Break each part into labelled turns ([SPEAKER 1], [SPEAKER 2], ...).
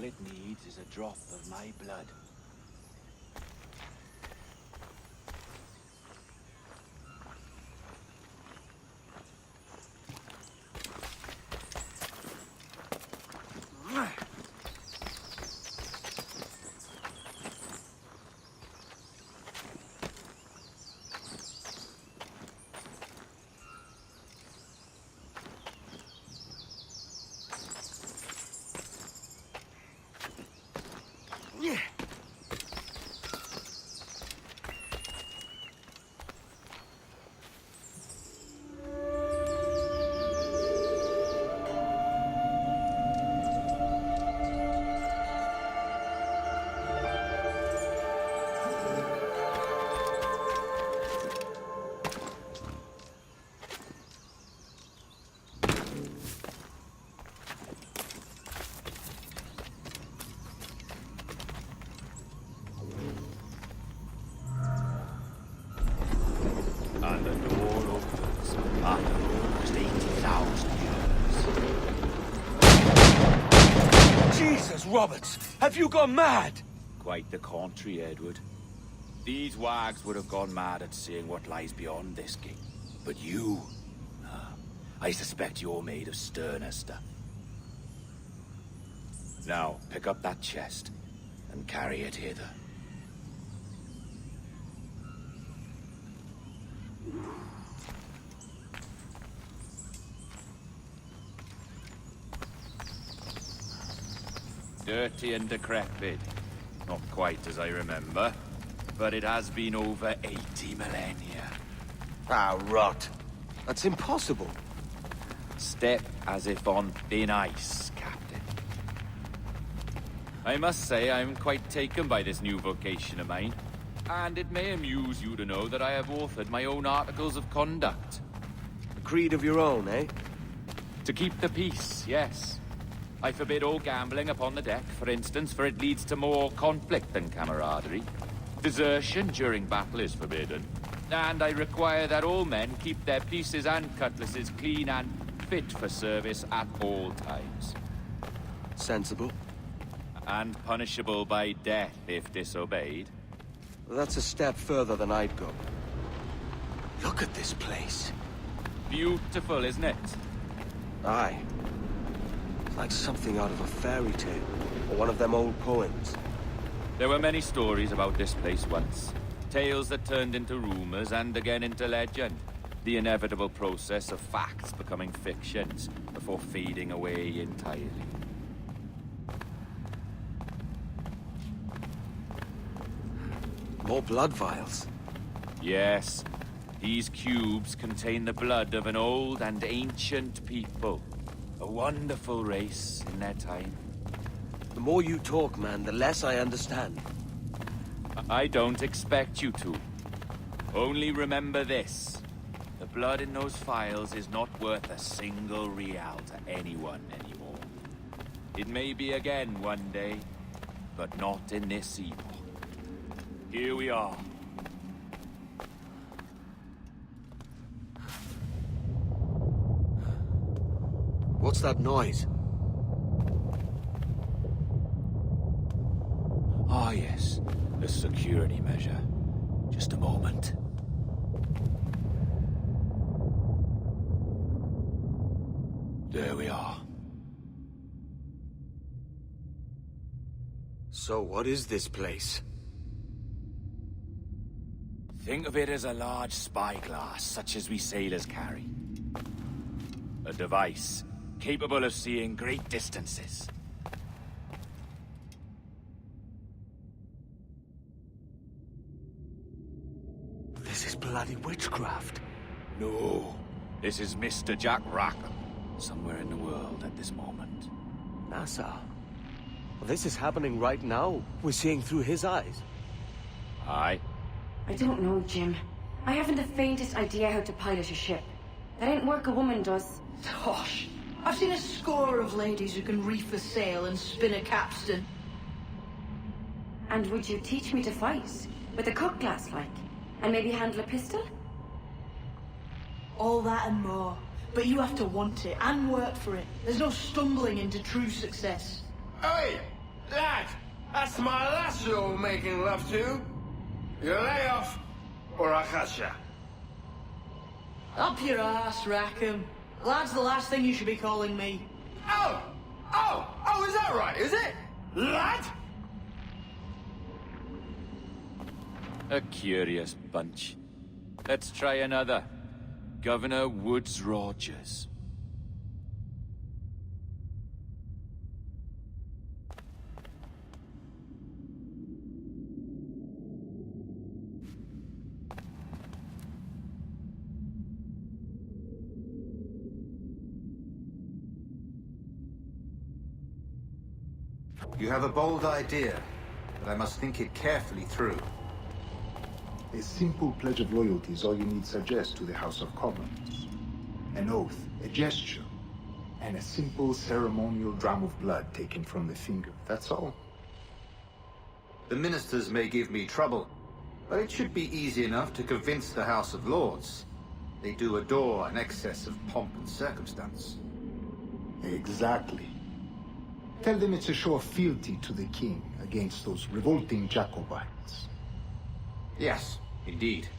[SPEAKER 1] it needs is a drop of my blood. And the door opens after almost 80,000 years.
[SPEAKER 2] Jesus, Roberts! Have you gone mad?
[SPEAKER 1] Quite the contrary, Edward. These wags would have gone mad at seeing what lies beyond this gate. But you... I suspect you're made of sterner stuff. Now, pick up that chest and carry it hither. Dirty and decrepit. Not quite as I remember, but it has been over 80 millennia.
[SPEAKER 2] Ah, rot. That's impossible.
[SPEAKER 1] Step as if on thin ice, Captain. I must say I'm quite taken by this new vocation of mine, and it may amuse you to know that I have authored my own articles of conduct.
[SPEAKER 2] A creed of your own, eh?
[SPEAKER 1] To keep the peace, yes. I forbid all gambling upon the deck, for instance, for it leads to more conflict than camaraderie. Desertion during battle is forbidden. And I require that all men keep their pieces and cutlasses clean and fit for service at all times.
[SPEAKER 2] Sensible.
[SPEAKER 1] And punishable by death if disobeyed.
[SPEAKER 2] That's a step further than I'd go. Look at this place.
[SPEAKER 1] Beautiful, isn't it?
[SPEAKER 2] Aye. Like something out of a fairy tale, or one of them old poems.
[SPEAKER 1] There were many stories about this place once. Tales that turned into rumors and again into legend. The inevitable process of facts becoming fictions before fading away entirely.
[SPEAKER 2] More blood vials.
[SPEAKER 1] Yes, these cubes contain the blood of an old and ancient people. A wonderful race in their time.
[SPEAKER 2] The more you talk, man, the less I understand.
[SPEAKER 1] I don't expect you to. Only remember this. The blood in those files is not worth a single real to anyone anymore. It may be again one day, but not in this epoch. Here we are.
[SPEAKER 2] What's that noise?
[SPEAKER 1] Ah, yes. A security measure. Just a moment. There we are.
[SPEAKER 2] So what is this place?
[SPEAKER 1] Think of it as a large spyglass, such as we sailors carry. A device capable of seeing great distances.
[SPEAKER 2] This is bloody witchcraft.
[SPEAKER 1] No, this is Mr. Jack Rackham, somewhere in the world at this moment.
[SPEAKER 2] NASA. Well, this is happening right now. We're seeing through his eyes.
[SPEAKER 1] Aye.
[SPEAKER 3] I don't know, Jim. I haven't the faintest idea how to pilot a ship. That ain't work a woman does.
[SPEAKER 4] Tosh. I've seen a score of ladies who can reef a sail and spin a capstan.
[SPEAKER 3] And would you teach me to fight? With a cut glass, like? And maybe handle a pistol?
[SPEAKER 4] All that and more. But you have to want it and work for it. There's no stumbling into true success.
[SPEAKER 5] Hey! Lad, that's my lass you're making love to. You lay off, or I catch ya.
[SPEAKER 4] Up your ass, Rackham. Lad's the last thing you should be calling me.
[SPEAKER 5] Oh, is that right, is it? Lad?
[SPEAKER 1] A curious bunch. Let's try another. Governor Woods Rogers.
[SPEAKER 6] You have a bold idea, but I must think it carefully through.
[SPEAKER 7] A simple pledge of loyalty is all you need suggest to the House of Commons. An oath, a gesture, and a simple ceremonial dram of blood taken from the finger. That's all.
[SPEAKER 6] The ministers may give me trouble, but it should be easy enough to convince the House of Lords. They do adore an excess of pomp and circumstance.
[SPEAKER 7] Exactly. Tell them it's a show of fealty to the king against those revolting Jacobites.
[SPEAKER 6] Yes, indeed.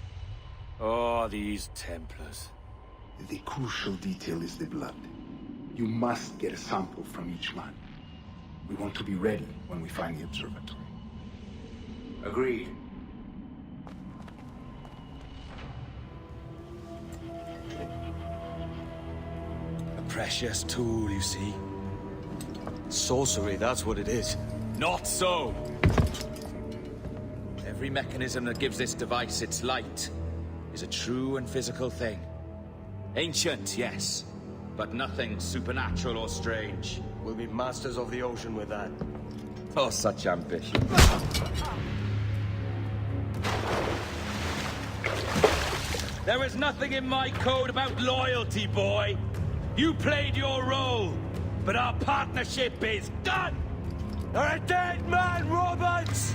[SPEAKER 1] Oh, these Templars.
[SPEAKER 7] The crucial detail is the blood. You must get a sample from each man. We want to be ready when we find the observatory.
[SPEAKER 6] Agreed.
[SPEAKER 8] A precious tool, you see. Sorcery, that's what it is.
[SPEAKER 1] Not so! Every mechanism that gives this device its light is a true and physical thing. Ancient, yes, but nothing supernatural or strange.
[SPEAKER 2] We'll be masters of the ocean with that.
[SPEAKER 1] Oh, such ambition. There is nothing in my code about loyalty, boy. You played your role, but our partnership is done!
[SPEAKER 2] You're a dead man, Roberts!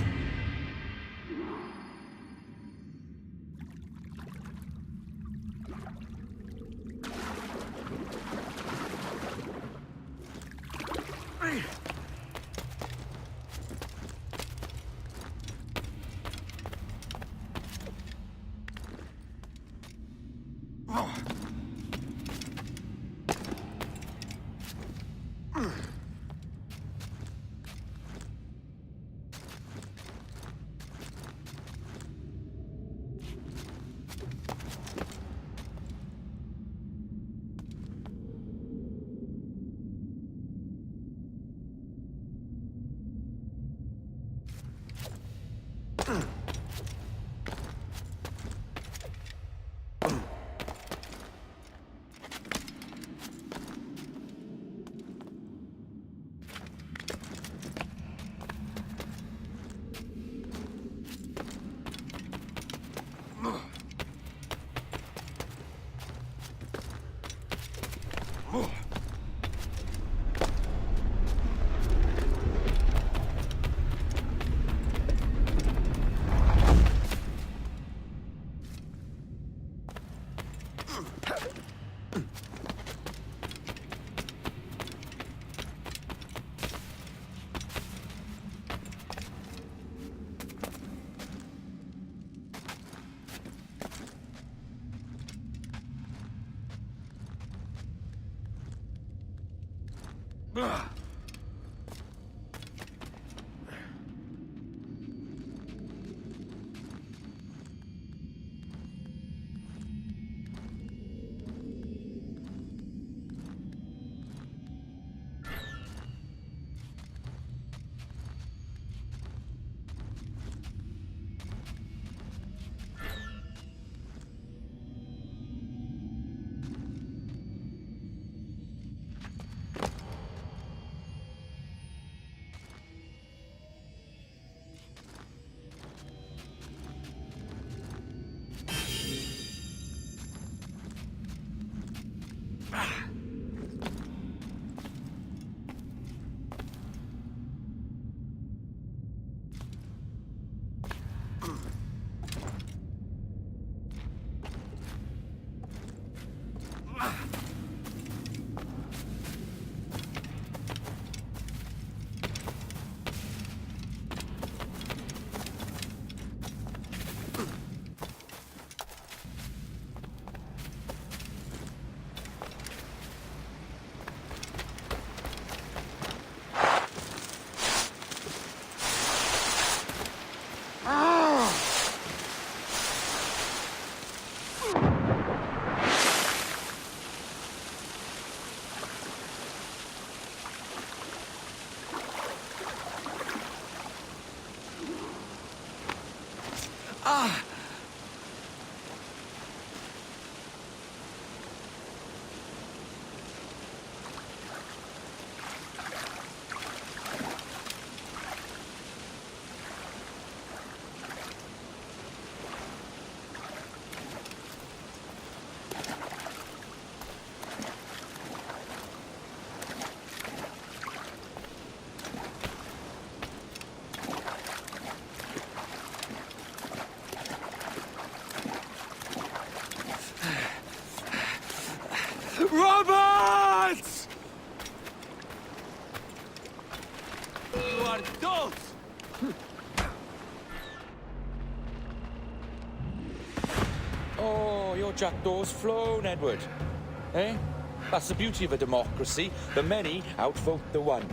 [SPEAKER 8] Robert! You are dolt! Oh, your jackdaw's flown, Edward. Eh? That's the beauty of a democracy. The many outvote the one.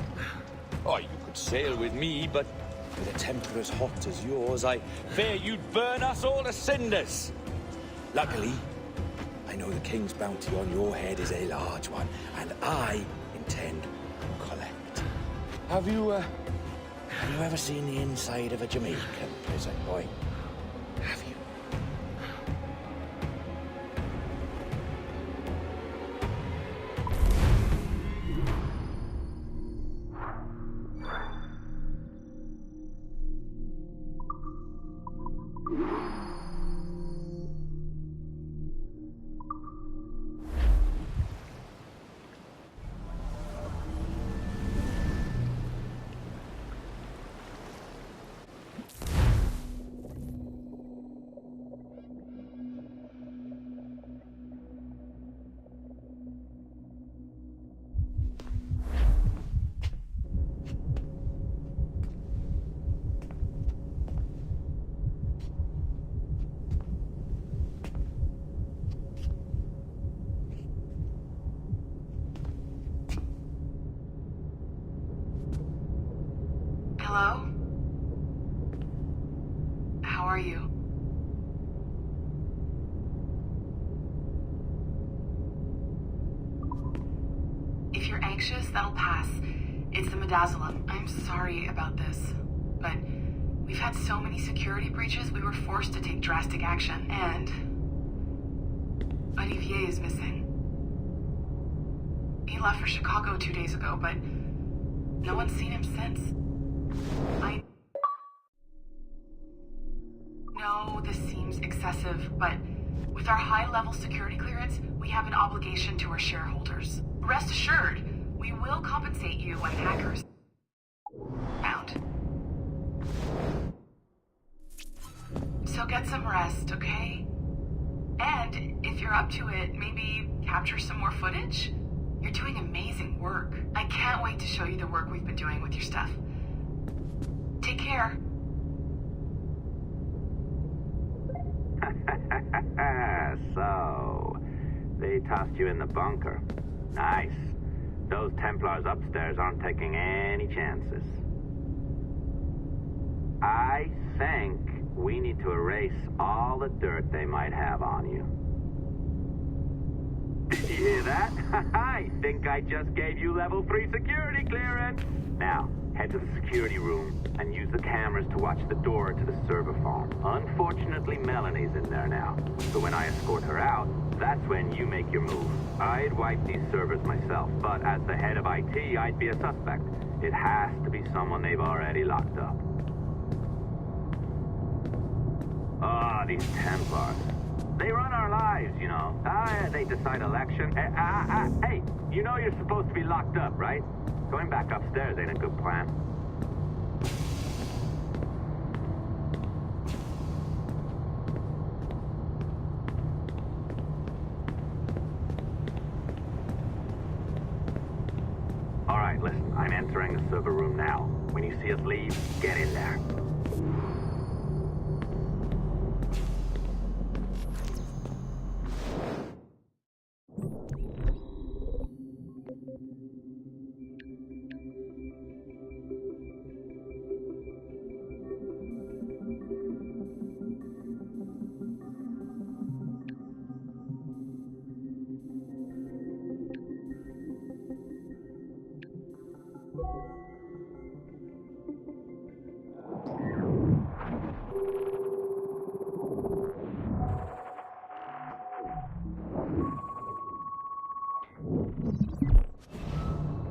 [SPEAKER 8] Oh, you could sail with me, but with a temper as hot as yours, I fear you'd burn us all to cinders. Luckily, I know the king's bounty on your head is a large one, and I intend to collect. Have you ever seen the inside of a Jamaican prison, boy? Have you?
[SPEAKER 9] Hello? How are you? If you're anxious, that'll pass. It's the midazolam. I'm sorry about this, but we've had so many security breaches, we were forced to take drastic action, and Olivier is missing. He left for Chicago 2 days ago, but no one's seen him since. I know this seems excessive, but with our high-level security clearance, we have an obligation to our shareholders. Rest assured, we will compensate you when hackers found. So get some rest, okay? And if you're up to it, maybe capture some more footage? You're doing amazing work. I can't wait to show you the work we've been doing with your stuff. Take care.
[SPEAKER 10] So, they tossed you in the bunker. Nice. Those Templars upstairs aren't taking any chances. I think we need to erase all the dirt they might have on you. Did you hear that? I think I just gave you level 3 security clearance. Now, head to the security room and use the cameras to watch the door to the server farm. Unfortunately, Melanie's in there now. So when I escort her out, that's when you make your move. I'd wipe these servers myself, but as the head of IT, I'd be a suspect. It has to be someone they've already locked up. Ah, these Templars. They run our lives, you know. They decide election. Hey, you know you're supposed to be locked up, right? Going back upstairs ain't a good plan. All right, listen, I'm entering the server room now. When you see us leave, get in there.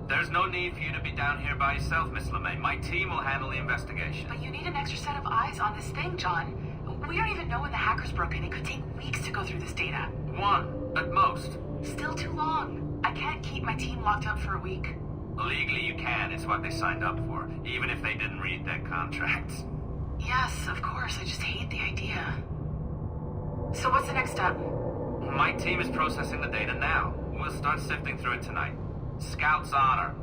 [SPEAKER 11] There's no need for you to be down here by yourself, Miss LeMay. My team will handle the investigation.
[SPEAKER 9] But you need an extra set of eyes on this thing, John. We don't even know when the hackers broke in. It could take weeks to go through this data.
[SPEAKER 11] 1, at most.
[SPEAKER 9] Still too long. I can't keep my team locked up for a week.
[SPEAKER 11] Legally you can. It's what they signed up for, even if they didn't read their contracts.
[SPEAKER 9] Yes, of course. I just hate the idea. So what's the next step?
[SPEAKER 11] My team is processing the data now. We'll start sifting through it tonight. Scout's honor.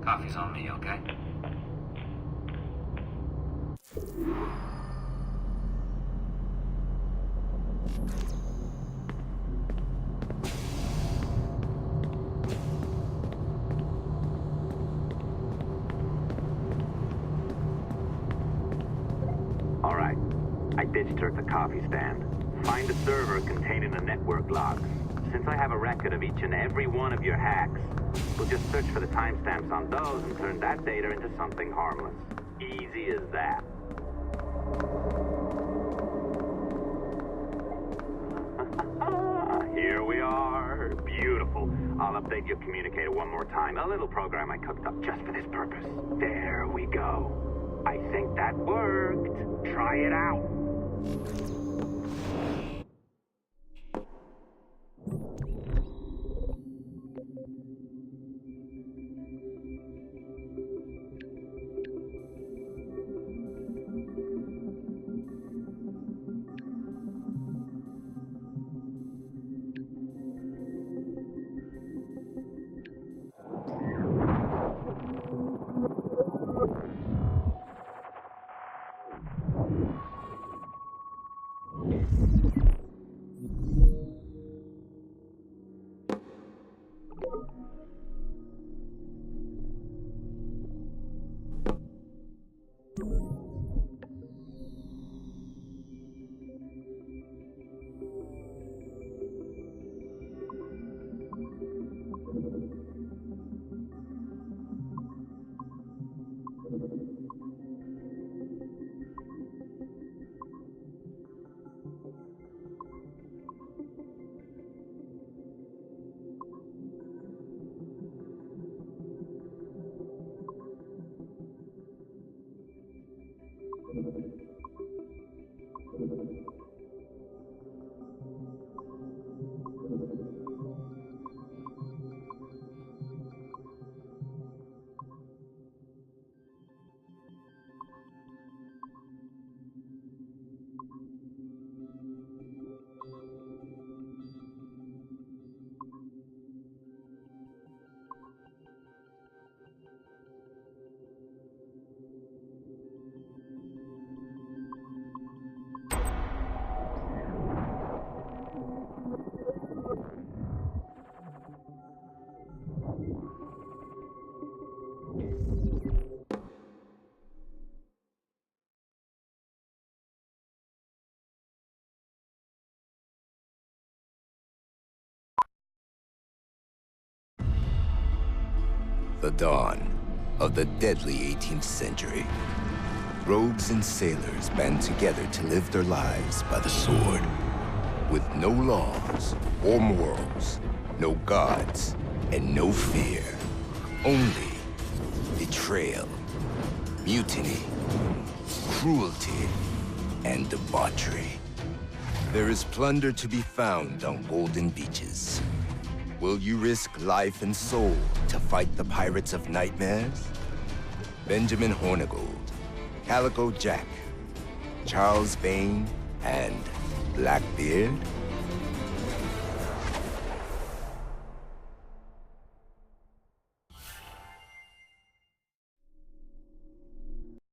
[SPEAKER 11] Coffee's on me, okay?
[SPEAKER 10] All right. I ditched her at the coffee stand. Find a server containing the network logs. Since I have a record of each and every one of your hacks, we'll just search for the timestamps on those and turn that data into something harmless. Easy as that. Here we are. Beautiful. I'll update your communicator one more time. A little program I cooked up just for this purpose. There we go. I think that worked. Try it out.
[SPEAKER 12] The dawn of the deadly 18th century. Rogues and sailors band together to live their lives by the sword. With no laws or morals, no gods, and no fear. Only betrayal, mutiny, cruelty, and debauchery. There is plunder to be found on golden beaches. Will you risk life and soul to fight the pirates of nightmares? Benjamin Hornigold, Calico Jack, Charles Vane, and Blackbeard?